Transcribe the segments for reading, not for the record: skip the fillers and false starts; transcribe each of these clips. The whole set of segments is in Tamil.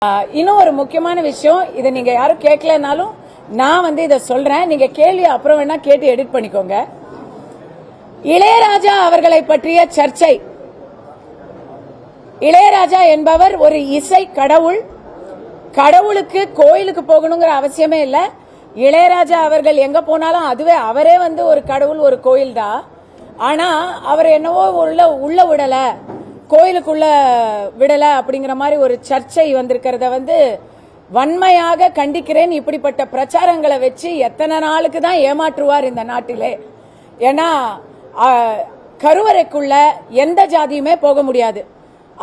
இன்னும் ஒரு முக்கியமான விஷயம், இதை நீங்க யாரும் கேட்கலனாலும் நான் இதை சொல்றேன். நீங்க கேள்வி அப்புறம் வேணா கேட்டு எடிட் பண்ணிக்கோங்க. இளையராஜா அவர்களை பற்றிய சர்ச்சை. இளையராஜா என்பவர் ஒரு இசை கடவுள். கடவுளுக்கு கோயிலுக்கு போகணுங்கிற அவசியமே இல்லை. இளையராஜா அவர்கள் எங்க போனாலும் அதுவே அவரே ஒரு கடவுள், ஒரு கோயில் தான். ஆனா அவர் என்னவோ உள்ள விடல, கோயிலுக்குள்ள விடல அப்படிங்கிற மாதிரி ஒரு சர்ச்சை வந்திருக்கிறத வன்மையாக கண்டிக்கிறேன். இப்படிப்பட்ட பிரச்சாரங்களை வச்சு எத்தனை நாளுக்கு தான் ஏமாற்றுவார் இந்த நாட்டிலே? ஏன்னா கருவறைக்குள்ள எந்த ஜாதியுமே போக முடியாது.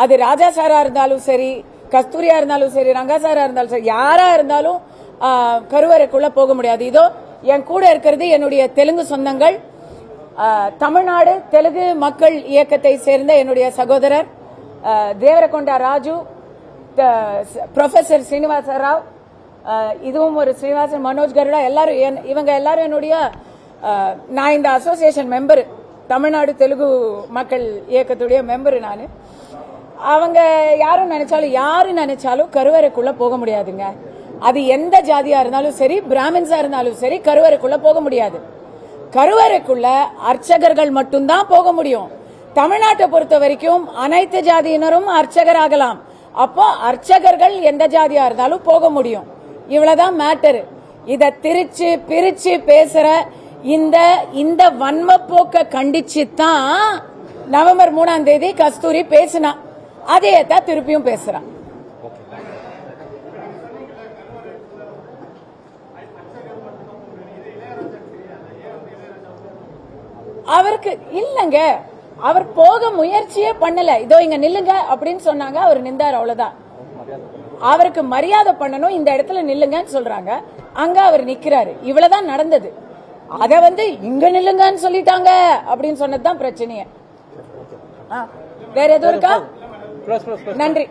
அது ராஜா சாரா இருந்தாலும் சரி, கஸ்தூரியா இருந்தாலும் சரி, ரங்காசாரா இருந்தாலும் சரி, யாரா இருந்தாலும் கருவறைக்குள்ள போக முடியாது. இதோ என் கூட இருக்கிறது என்னுடைய தெலுங்கு சொந்தங்கள், தமிழ்நாடு தெலுங்கு மக்கள் இயக்கத்தை சேர்ந்த என்னுடைய சகோதரர் தேவரகொண்டா ராஜு, ப்ரொஃபசர் ஸ்ரீனிவாச ராவ், இதுவும் ஒரு ஸ்ரீனிவாசன், மனோஜ் கருடா, எல்லாரும் இவங்க எல்லாரும் என்னுடைய, நான் இந்த அசோசியேஷன் மெம்பர், தமிழ்நாடு தெலுங்கு மக்கள் இயக்கத்துடைய மெம்பர் நான். அவங்க யாரு நினைச்சாலும் கருவறைக்குள்ள போக முடியாதுங்க. அது எந்த ஜாதியா இருந்தாலும் சரி, பிராமின்ஸா இருந்தாலும் சரி, கருவறைக்குள்ள போக முடியாது. கருவறைக்குள்ள அர்ச்சகர்கள் மட்டும்தான் போக முடியும். தமிழ்நாட்டை பொறுத்த வரைக்கும் அனைத்து ஜாதியினரும் அர்ச்சகர் ஆகலாம். அப்போ அர்ச்சகர்கள் எந்த ஜாதியா இருந்தாலும் போக முடியும். இவ்வளவுதான் மேட்டர். இத திரிச்சு பிரிச்சு பேசுற இந்த வன்ம போக்க கண்டிச்சு தான் நவம்பர் 3ஆம் தேதி கஸ்தூரி பேசினா. அதே தான் திருப்பியும் பேசுறான். அவருக்கு இல்லங்க, அவர் போக முயற்சியே பண்ணல. இதோ இங்க நில்லுங்க அப்படின்னு சொன்னாங்க, அவர் நின்றார், அவ்வளவுதான். அவருக்கு மரியாதை பண்ணணும், இந்த இடத்துல நில்லுங்கன்னு சொல்றாங்க, அங்க அவர் நிக்கிறாரு. இவ்வளவுதான் நடந்தது. அத இங்க நில்லுங்கன்னு சொல்லிட்டாங்க அப்படின்னு சொன்னதுதான் பிரச்சனையே. வேற எதுவும் இருக்கா? நன்றி.